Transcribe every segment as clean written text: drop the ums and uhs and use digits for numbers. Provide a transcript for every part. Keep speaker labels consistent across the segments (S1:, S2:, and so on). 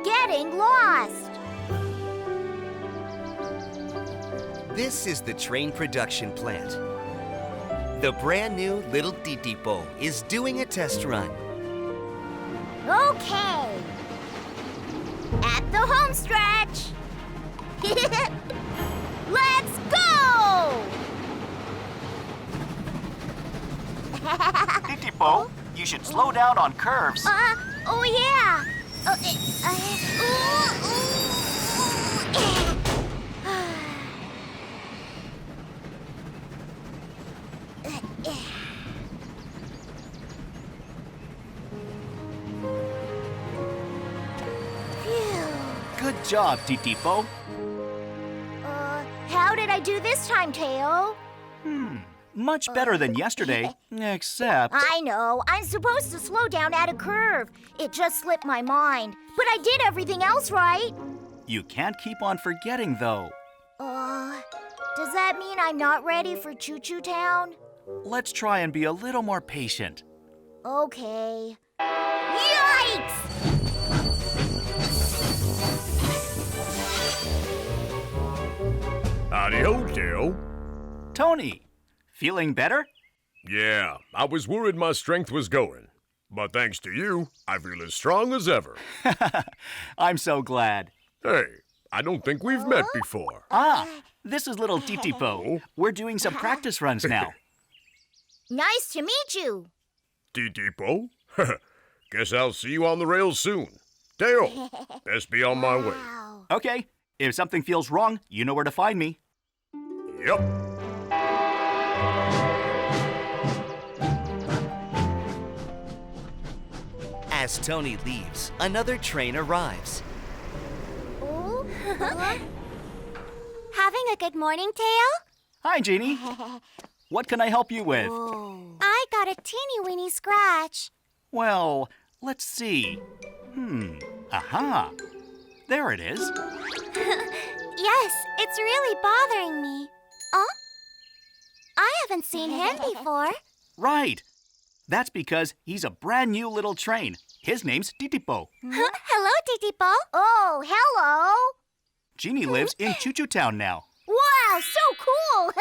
S1: getting lost.
S2: This is the train production plant. The brand new little TITIPO is doing a test run.
S1: Okay. At the home stretch. Let's go!
S3: TITIPO, you should slow down on curves.
S1: Oh yeah.
S3: Good job, TITIPO.
S1: How did I do this time, Teo?
S3: Much better than yesterday, except...
S1: I know. I'm supposed to slow down at a curve. It just slipped my mind. But I did everything else right.
S3: You can't keep on forgetting, though.
S1: Does that mean I'm not ready for Choo Choo Town?
S3: Let's try and be a little more patient.
S1: Okay. Yikes!
S4: Howdy-ho, Teo.
S3: Tony, feeling better?
S4: Yeah, I was worried my strength was going. But thanks to you, I feel as strong as ever.
S3: I'm so glad.
S4: Hey, I don't think we've met before.
S3: This is little TITIPO. We're doing some practice runs now.
S1: Nice to meet you.
S4: TITIPO? Guess I'll see you on the rails soon. Teo, best be on my way.
S1: Wow.
S3: Okay, if something feels wrong, you know where to find me.
S4: Yep.
S2: As Tony leaves, another train arrives.
S1: Having a good morning, Teo?
S3: Hi, Jeannie. What can I help you with?
S1: I got a teeny-weeny scratch.
S3: Well, let's see. Aha. There it is.
S1: Yes, it's really bothering me. I haven't seen him before.
S3: Right. That's because he's a brand new little train. His name's TITIPO.
S1: Hello, TITIPO. Oh, hello.
S3: Jeannie lives in Choo Choo Town now.
S1: Wow, so cool.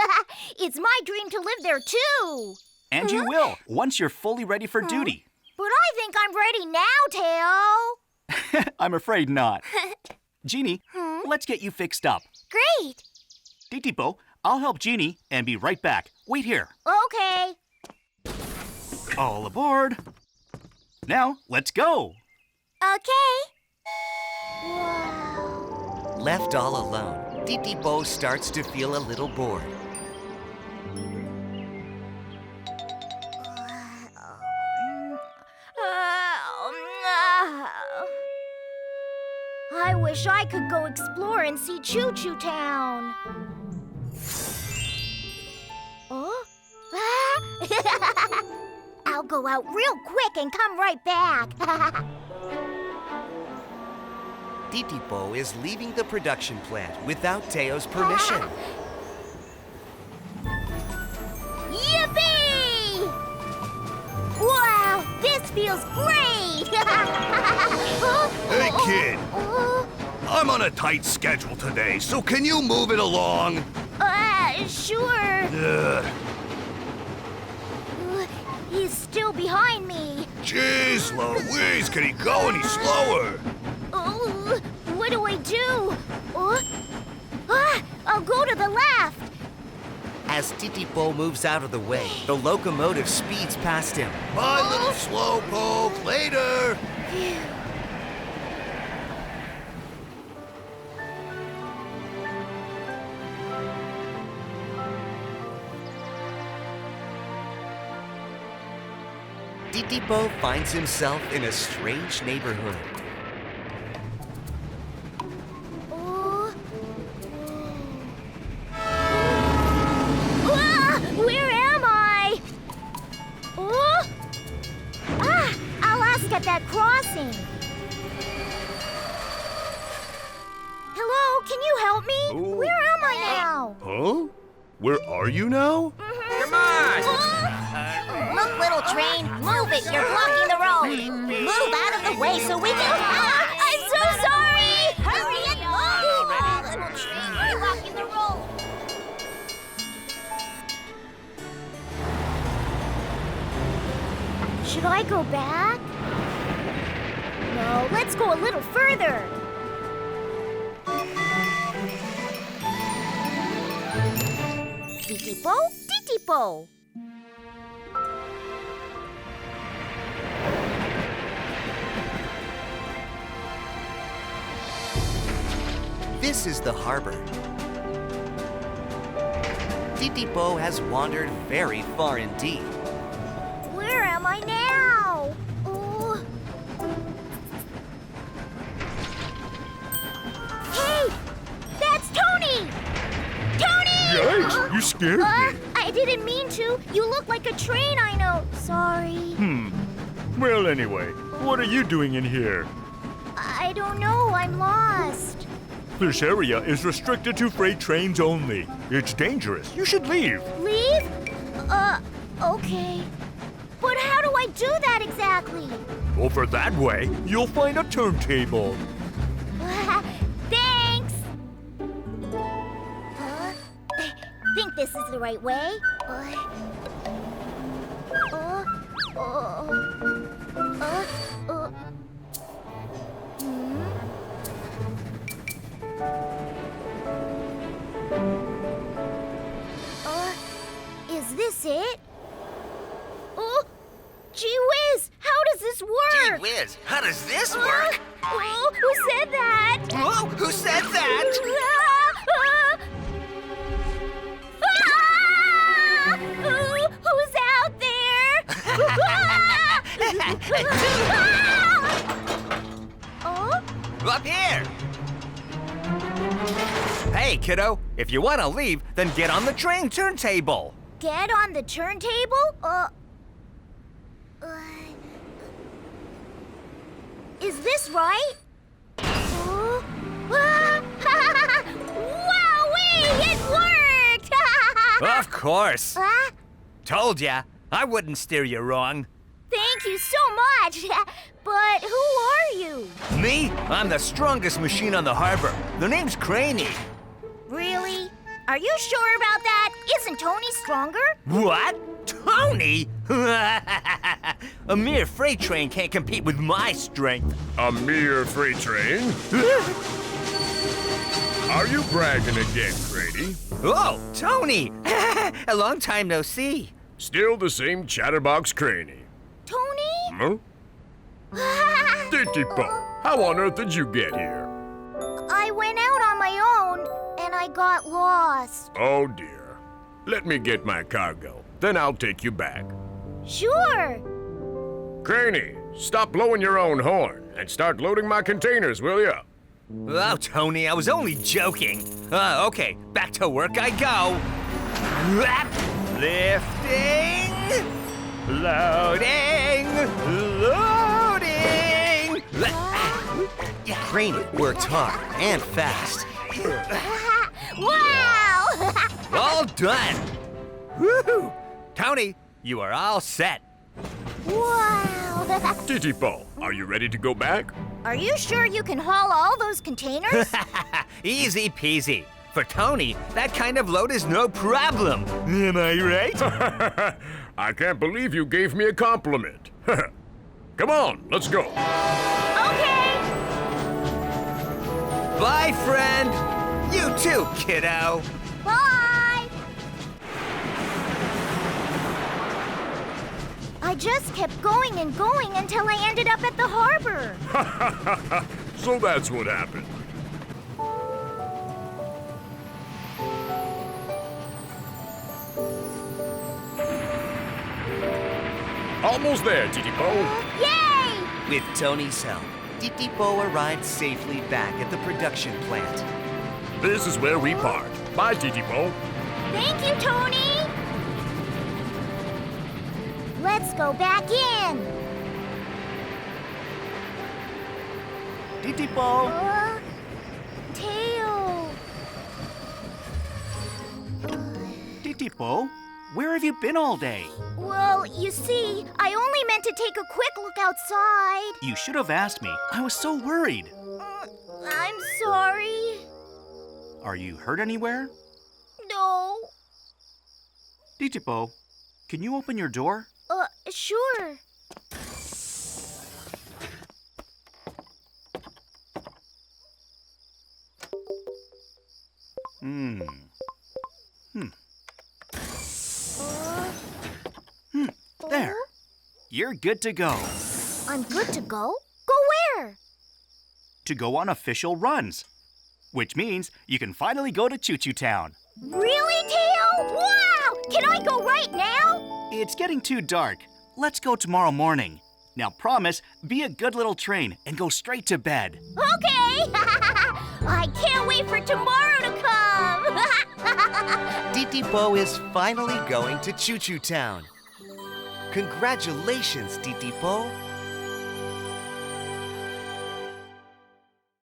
S1: It's my dream to live there, too.
S3: And you will, once you're fully ready for duty.
S1: But I think I'm ready now, Teo.
S3: I'm afraid not. Jeannie, let's get you fixed up.
S1: Great.
S3: TITIPO, I'll help Jeannie and be right back. Wait here.
S1: Okay.
S3: All aboard. Now, let's go.
S1: Okay.
S2: Left all alone, TITIPO starts to feel a little bored.
S1: I wish I could go explore and see Choo Choo Town. I'll go out real quick and come right back.
S2: TITIPO is leaving the production plant without Teo's permission.
S1: Yippee! Wow, this feels great!
S5: Hey, kid. I'm on a tight schedule today, so can you move it along?
S1: Sure. He's still behind me.
S5: Jeez Louise, can he go any slower?
S1: Oh, what do I do? I'll go to the left.
S2: As TITIPO moves out of the way, the locomotive speeds past him.
S5: Bye, little slowpoke. Later.
S2: TITIPO finds himself in a strange neighborhood.
S1: Where am I? I'll ask at that crossing. Hello, can you help me?
S5: Oh.
S1: Where am I now?
S5: Huh? Where are you now?
S6: Come on!
S1: Look, little train, move it. You're blocking the road. Move out of the way so we can... I'm so sorry! Should I go back? No, let's go a little further. Titipo, Titipo.
S2: This is the harbor. Titipo has wandered very far indeed.
S1: Where am I now? Oh. Hey! That's Tony! Tony!
S5: Yikes, you scared me.
S1: I didn't mean to. You look like a train, I know. Sorry.
S5: Well, anyway, what are you doing in here?
S1: I don't know. I'm lost.
S5: This area is restricted to freight trains only. It's dangerous. You should leave.
S1: Leave? Okay. But how do I do that exactly?
S5: Over that way, you'll find a turntable.
S1: Thanks! Think this is the right way? Is this it? Oh, gee whiz! How does this work?
S2: Gee whiz, how does this work?
S1: Oh, who said that?
S2: Whoa, who said that?
S1: Who's out there? Oh?
S2: Up here! Hey, kiddo, if you want to leave, then get on the train turntable.
S1: Get on the turntable? Is this right? Wowee! It worked!
S2: Of course.
S1: Huh?
S2: Told ya, I wouldn't steer you wrong.
S1: Thank you so much. But who are you?
S2: Me? I'm the strongest machine on the harbor. The name's Craney.
S1: Really? Are you sure about that? Isn't Tony stronger?
S2: What? Tony? A mere freight train can't compete with my strength.
S4: A mere freight train? Are you bragging again, Grady?
S2: Oh, Tony! A long time no see.
S4: Still the same chatterbox Craney.
S1: Tony?
S4: Huh? Titipo, how on earth did you get here?
S1: I went out on my own and I got lost.
S4: Oh dear. Let me get my cargo, then I'll take you back.
S1: Sure.
S4: Craney, stop blowing your own horn and start loading my containers, will ya?
S2: Oh, Tony, I was only joking. Okay, back to work I go. Lifting, loading, loading. Craney worked hard and fast.
S1: Wow!
S2: All done. Woohoo! Tony, you are all set.
S1: Wow!
S4: Titipo, are you ready to go back?
S1: Are you sure you can haul all those containers?
S2: Easy peasy. For Tony, that kind of load is no problem. Am I right?
S4: I can't believe you gave me a compliment. Come on, let's go.
S1: Okay.
S2: Bye, friend. You too, kiddo.
S1: Bye. I just kept going and going until I ended up at the harbor.
S4: So that's what happened. Almost there, Titipo.
S1: Yay!
S2: With Tony's help, Titipo arrived safely back at the production plant.
S4: This is where we park. Bye, Titipo.
S1: Thank you, Tony. Let's go back in.
S3: Titipo!
S1: Tail.
S3: Titipo, where have you been all day?
S1: Well, you see, I only meant to take a quick look outside.
S3: You should have asked me. I was so worried.
S1: I'm sorry.
S3: Are you hurt anywhere?
S1: No.
S3: Titipo, can you open your door?
S1: Sure.
S3: There. You're good to go.
S1: I'm good to go? Go where?
S3: To go on official runs. Which means you can finally go to Choo Choo Town.
S1: Really, Teo? Wow! Can I go right now?
S3: It's getting too dark. Let's go tomorrow morning. Now promise, be a good little train and go straight to bed.
S1: Okay! I can't wait for tomorrow to come!
S2: Titipo is finally going to Choo Choo Town. Congratulations, Titipo.